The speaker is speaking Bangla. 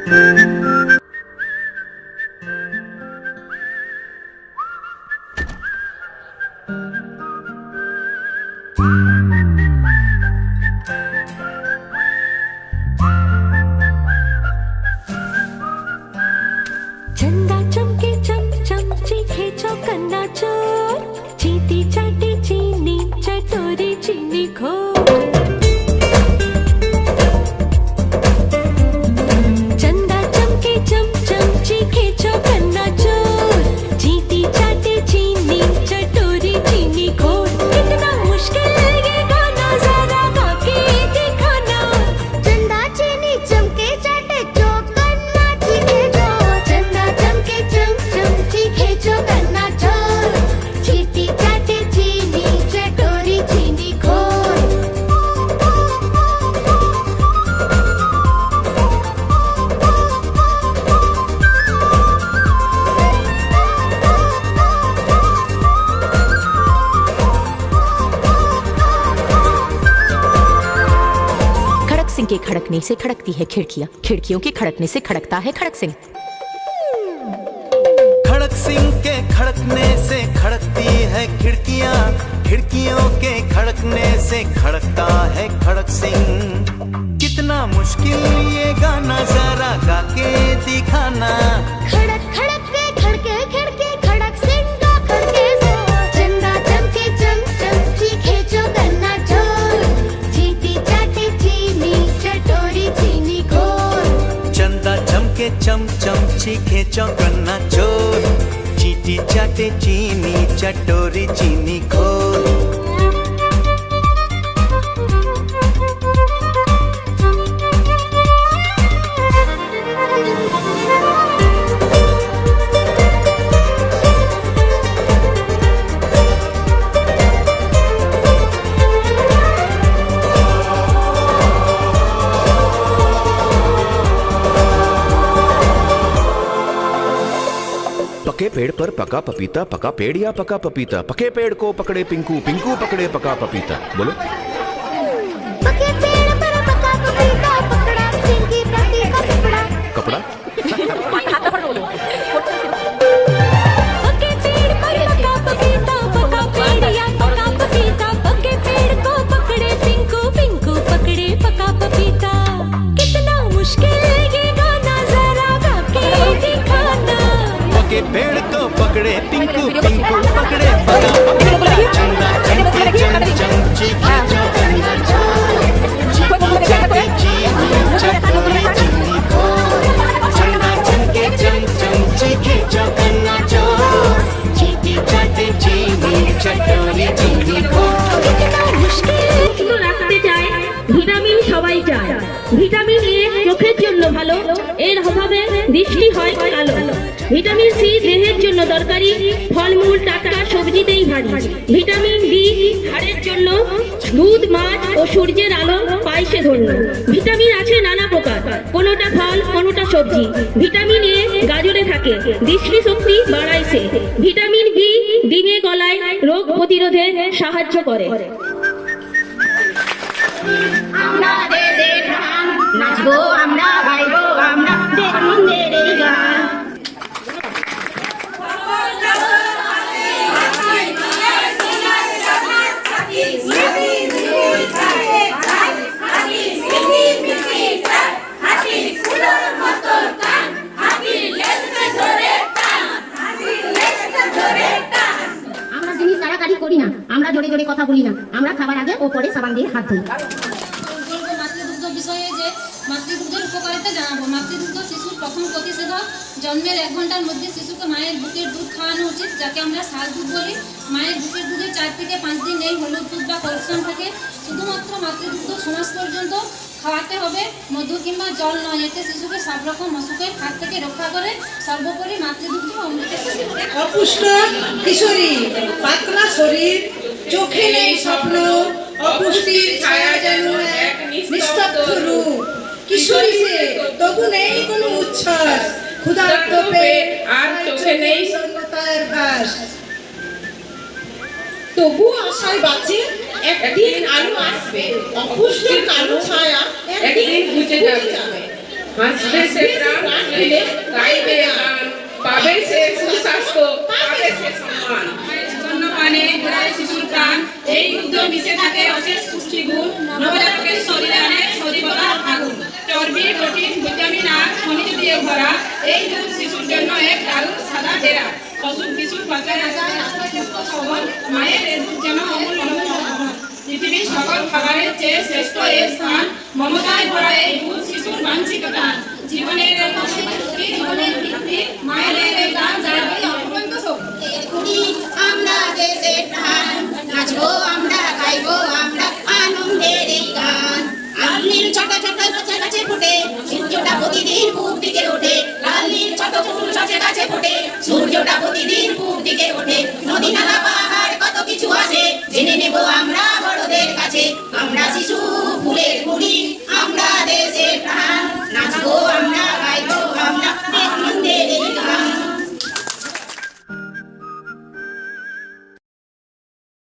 चंदा चमके चम चीखे चौकन्ना चोर चीती चाटी चीनी चटोरी चीनी खोर चंदा चमके चम चीखे चौकन्ना चोर चीती चाटी चीनी चटोरी चीनी खोर कितना मुश्किल ये गाना जरा गा के दिखाना चंदा चीनी चमके चाटे चौकन्ना चीखे चोर चंदा चमके चम चीखे चौकन्ना चोर चीटी चाटे चीनी चटोरी चीनी खोर खड़क सिंह के खड़कने से खड़कती है खिड़कियां खिड़कियों के खड़कने से खड़कता है खड़क सिंह खड़क सिंह के खड़कने से खड़कती है खिड़कियां खिड़कियों के खड़कने से खड़कता है खड़क सिंह कितना मुश्किल ये गाना जरा गा के दिखाना खड़क खड़क के खड़के खिड़के खड़क सिंह का खड़के चंदा चमके चम चीखे चौकन्ना चोर चीटी चाटे चीनी चटोरी चीनी खोर चंदा चमके चम चीखे चौकन्ना चोर चीटी चाटे चीनी चटोरी चीनी खोर पके पेड़ पर पका पपीता पका पेड़ या पका पपीता पके पेड़ को पकड़े पिंकू पिंकू पकड़े पका पपीता बोलो पके पेड़ पर पका पपीता पकड़ा सिंह की पति का कपड़ा कपड़ा पके पेड़ पर पका पपीता पका पेड़ या पका पपीता पके पेड़ को पकड़े पिंकू पिंकू पकड़े पका पपीता कितना मुश्किल ये गाना जरा गा के दिखाना पके पेड़ को पकड़े पिंकू पिंकू पकड़े पका पपीता चंदा चमके चम चीखे चौकन्ना चोर चीटी चाटे चीनी चटोरी चीनी खोर चंदा चमके चम चीखे चौकन्ना चोर चीटी चाटे चीनी चटोरी चीनी खोर कितना मुश्किल সুস্থ রাখতে চায় ভিটামিন সবাই চায় ভিটামিন এ চোখের জন্য ভালো এর অভাবে দৃষ্টি হয় কালো ভিটামিন সি দেহের জন্য দরকারি ফলমূল টাটকা সবজিতেই ভারী ভিটামিন ডি হাড়ের জন্য দুধ মাছ ও সূর্যের আলো পাইছে ধন্য ভিটামিন আছে নানা প্রকার কোনোটা ফল কোনোটা সবজি ভিটামিন এ গাজরে থাকে দৃষ্টি শক্তি বাড়াইছে ভিটামিন বি ডিমে গলায় রোগ প্রতিরোধে সাহায্য করে আমরা দেশের ধান নাচবো আমরা গাইবো আমরা দেখুনের এই গান আমরা জিনিস কাড়াকাড়ি করি না আমরা জোরে জোরে কথা বলি না আমরা খাবার আগে ও পরে সাবান দিয়ে হাত ধুই মাতৃদুগ্ধ বিষয়ে যে মাতৃদুগ্ধের উপকারিতা জানাবো মাতৃদুগ্ধ শিশুর প্রথম প্রতিষেধক জন্মের 1 ঘন্টার মধ্যে শিশুকে মায়ের বুকের দুধ খাওয়ানো উচিত যাকে আমরা শাল দুধ বলি মায়ের বুকের দুধে 4 থেকে 5 দিন এই হলুদ দুধ বা ক্যালসিয়াম থাকে শুধুমাত্র মাতৃদুগ্ধ 6 মাস পর্যন্ত খাওয়াতে হবে মধু কিংবা জল নয় এতে শিশুকে সব রকম অসুখের হাত থেকে রক্ষা করে সর্বোপরি মাতৃদুগ্ধ অমৃতের শিশু অপুষ্ট কিশোরী পাতলা শরীর চোখে নেই স্বপ্ন অপুষ্টির ছায়া যেন এক নিস্তব্ধ রূপ কিশোরী সে তবু নেই কোনো উচ্ছ্বাস ক্ষুধার্ত পেট আর চোখে নেই শূন্যতার ভাস তবু আশায় বাঁচে একদিন আলো আসবে অপুষ্টির কালো ছায়া একদিন বুঝে যাবে হাসবে সে প্রাণ খুলে, গাইবে গান, পাবে সে সুস্বাস্থ্য, পাবে সে সম্মান। স্তন্যপানে ঘোরায় শিশুর প্রাণ, এই দুগ্ধ মিশে থাকে অশেষ পুষ্টিগুণ, নবজাতকের শরীরে আনে সজীবতার আগুন। চর্বি, প্রোটিন, ভিটামিন আর খনিজ দিয়ে ভরা এই দুধ শিশুর জন্য এক দারুণ সাদা ডেরা। অসুখ বিসুখ বাঁচায় সুস্থ সবল মায়ের এই দুধ যেন অমূল্য সম্পদ। পৃথিবীর সকল খাবারের চেয়ে শ্রেষ্ঠ এই স্থান, মমতায় ভরা এই দুধ শিশুর মানসিক টান। জীবনের এই পুষ্টি, জীবনের ভিত্তি, মায়ের এই গান যাবে অপরন্ত শক্তি। এক্ষুনি আমরা দেশের প্রাণ, নাচবো আমরা, গাইবো আমরা আনন্দের এই গান। আমলির ছোট ছোট গাছে গাছে